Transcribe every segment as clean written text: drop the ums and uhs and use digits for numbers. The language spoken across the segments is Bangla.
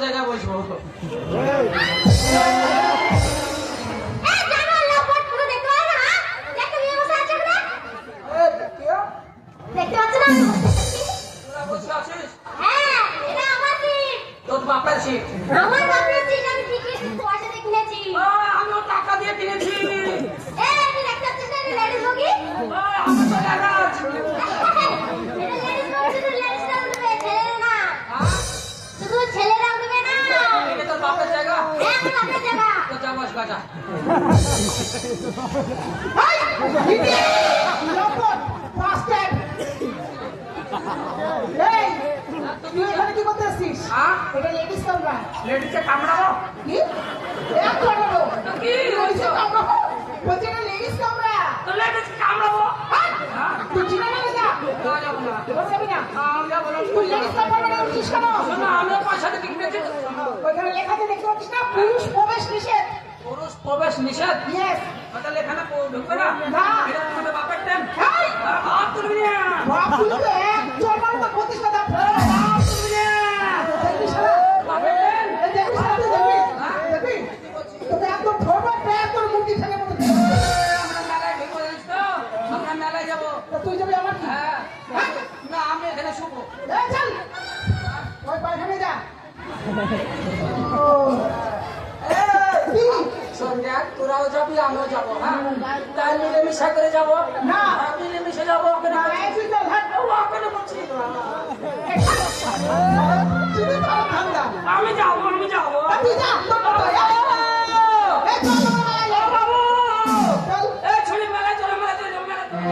জায়গায় বসবো। তোর বাপের সিট। আমার বাপের সিট আমি টিকিট পয়সা দিয়ে কিনেছি। আমিও টাকা দিয়ে কিনেছি। তুই দেখতে পাচ্ছিস না লেডিস বগি? আমার তো জায়গা আছে। শুধু ছেলেরা উঠবে না। এটা তোর বাপের জায়গা। আমার বাপের জায়গা। তো যা বস গাজা। তুই এখানে কি করতে আসছিস? এটা লেডিস কামরা। লেডিসে কামড়াবো? কি? এক কামড়াবো। কি হয়েছে? কামড়াবো? বলছি এটা লেডিস কামরা। তো লেডিসে কামড়াবো? তুই চিনা না যা। না যাবো না। এবার যাবি না। আমি যাবো না। তুই লেডিস কামরা মানে উঠিস কেন? শোনো, আমিও পয়সা দিয়ে কিনেছি। ওইখানে লেখা আছে দেখতে পাচ্ছিস না? পুরুষ প্রবেশ নিষেধ। পুরুষ প্রবেশ নিষেধ। ইয়েস। তাহলে এখানে ঢুকবে না? না। এটা তোমাদের বাপের টেম। এই! হাত তুলবি না। বাপ তুই তো এক চরমার মতো প্রতিষ্ঠা দাও। হাত তুলবি না। দেখবি শালা? বাপের টেম। এই দেখবি শালা তুই দেখবি? দেখবি? তোকে একদম ধরবো, তোর মুখি ছেলে মতো দেখবি। আমরা মেলায় ঢুকবো, জানিস তো? আমরা মেলায় যাবো। তা তুই যাবি আমার কি? হ্যাঁ। না, আমি এখানে শুবো। এই চল। ওই পায়খানে যা। ও। কি? সন্ধ্যা তোরাও যাবি, আমিও যাবো। হ্যাঁ, তাই মিলেমিশে করে যাবো। না। হ্যাঁ, মিলেমিশে যাবো। ওকে না, এই তুই চল, হাট। ওকে না বলছি। শুধু তোর ঠান্ডা। আমি যাবো, আমি যাবো। তুই যা, তোর বাবা, এই চল, ও বাবু! চল। এই ছুরি মেলায় চলে, মেলায় চলে, মেলায় চলে।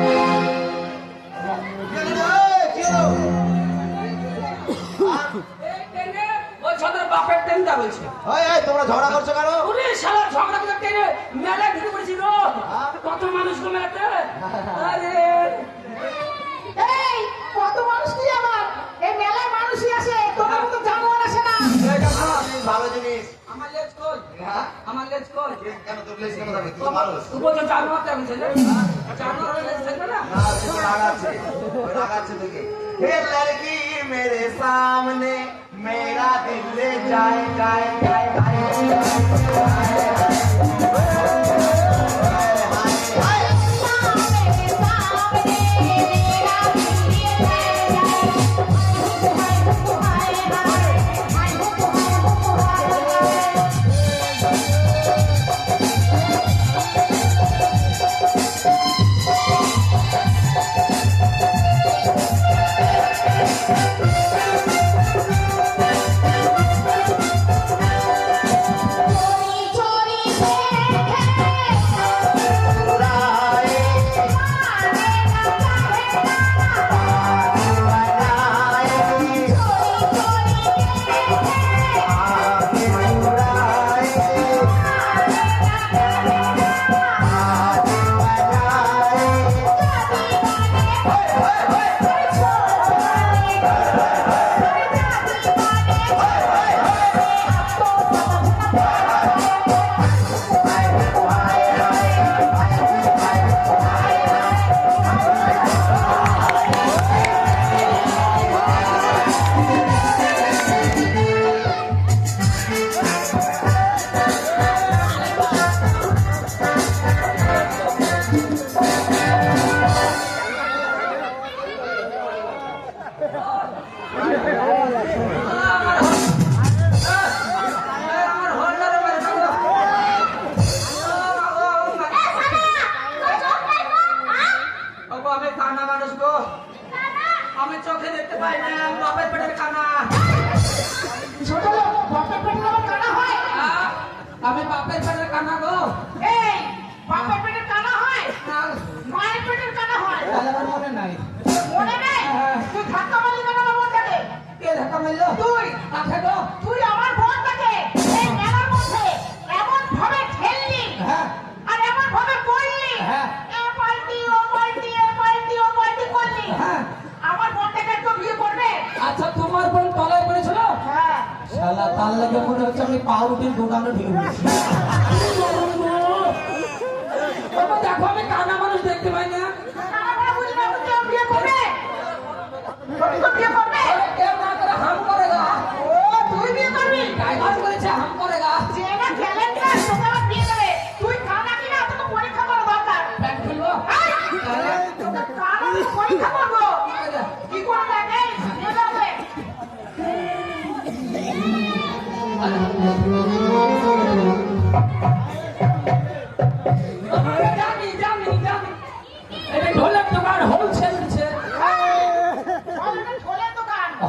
এই ট্রেনে বলছে ওদের বাপের ট্রেনটা বলছে। তোমরা ঝগড়া করছো কেন? ওরে শালা ঝগড়া করে ট্রেনে মেলায় ঢুকে পড়েছি গো। কত মানুষ গো মেলাতে। আরে এই, কত মানুষ কি আমার? এই মেলায় মানুষই আসে, তোমার মতো জানোয়ার আসে না। এটা ভালো। ভালো জিনিস। আমার লেজ কই? হ্যাঁ? আমার লেজ কই? কেন তোর লেজ কেন থাকবে? তুই তো মানুষ। তুই বলছো জানোয়ার তেমন ছেলে? জানোয়ার হলে লেজ থাকবে না? না, সে তো রাগাচ্ছে। ওই রাগাচ্ছে তোকে। হে লড়কি মেরে সামনে মেরা দিল ले जाए जाए जाए আমি চোখে দেখতে পাই না, আমি বাপের পেটের কানা। ছোট লোক, বাপের পেটে আবার কানা হয়? আমি বাপের পেটের কানা গো। এই, বাপের পেটে কানা হয়? না, মায়ের পেটের কানা হয়? তাহলে আমার মনে নাই। মনে নেই? তুই ধাক্কা মারলি কেন আমার বোনটাকে? কে ধাক্কা মারলো? তুই। কাকে গো? তুই আমার বোনটাকে এই মেলার মধ্যে এমন ভাবে ঠেললি হ্যাঁ, আর এমন ভাবে বললি, হ্যাঁ। এ পাল্টি ও পাল্টি, এ পাল্টি ও পাল্টি করলি। হ্যাঁ। আমার বোনটাকে তো বিয়ে করবে? আচ্ছা, তোমার বোন তলায় পড়েছিল? হ্যাঁ। শালা, তার লাগে মনে হচ্ছে আমি পাউরুটির দোকানে ঢুকে পড়েছি। বাবা, দেখো আমি কানা মানুষ দেখতে পাই না। আমার বুঝি না, বুঝি ও বিয়ে করবে? তুমি তো বিয়ে করবে? আরে, কেউ না করে হাম করে গা। ও, তুই বিয়ে করবি?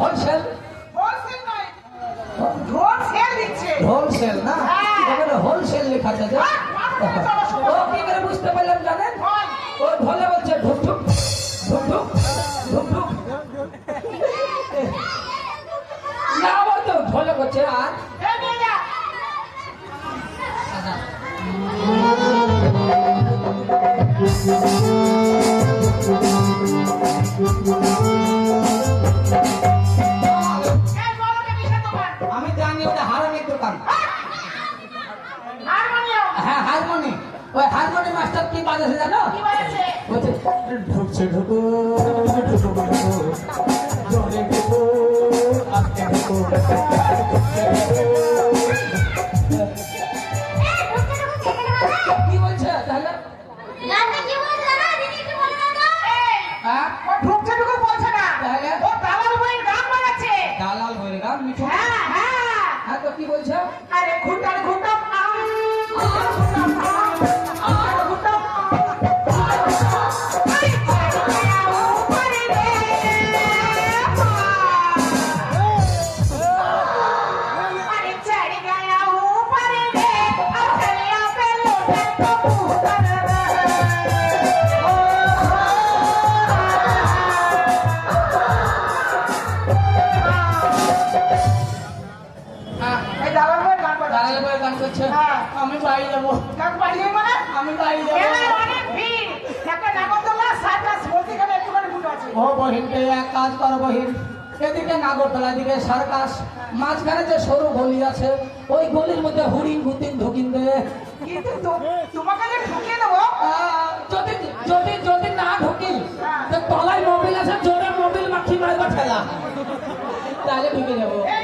হোলসেল হোলসেল নয়, হোলসেল দিচ্ছে। হোলসেল না হ্যাঁ। এখানে হোলসেল লেখা আছে যে। ও কি করে বুঝতে পারলাম জানেন? ও ঢোলে বলছে ঢুক ঢুক ঢুক ঢুক ঢুক ঢুক। না বলতো ঢোলে করছে আর এই নিয়ে যা। এই বলো কে কিসের দোকান? আমি জানি ওটা হারমোনির দোকান। হারমোনিয়াম। হ্যাঁ হারমোনি, ওই হারমোনি মাস্টার কি বাজাছে জানো? কি বলেছে? বলছে ঢুকছে ঢুকু ঢুকু ঢুকু জোরে ঢুকু আস্তে ঢুকু এই ঢুকতে ঢুকতে খেতে হবে। কি বলছে তাহলে? গানটা কি বলছে জানো? দিদি একটু বলে দাও তো। এই, হ্যাঁ ও ঢুকছে ঢুকু বলছে না। তাহলে? ও দালাল বইয়ের গান বাজাচ্ছে। দালাল হয়ে গান মিঠু। হ্যাঁ, হ্যাঁ। হ্যাঁ তো কি বলছে? আরে ঘুরটার ঘুরটাম হ্যাঁ এই দালাল বইয়ের গান বাজাচ্ছে। দালাল হয়ে গান করছে। হ্যাঁ। আমি বাড়ি যাবো, গান বাজিয়ে মানে আমি বাড়ি যাবো। এলাকায় অনেক ভিড়। একটা নাগরদোলা, সার্কাস, মধ্যিখানে একটুখানি দুটো আছে। ও বহিনকে এক কাজ করো বহিন, এদিকে নাগরতলা এদিকে সার্কাস, মাঝখানে যে সরু গলি আছে ওই গলির মধ্যে হুড়িন হুতিন ঢুকিন দে। কিন্তু তোমাকে যে ঢুকিয়ে দেবো, যদি যদি যদি না ঢুকি তো তলায় মোবিল আছে, জোরে মোবিল মাখি মারবা ঠেলা, তাহলে ঢুকে যাবো। এই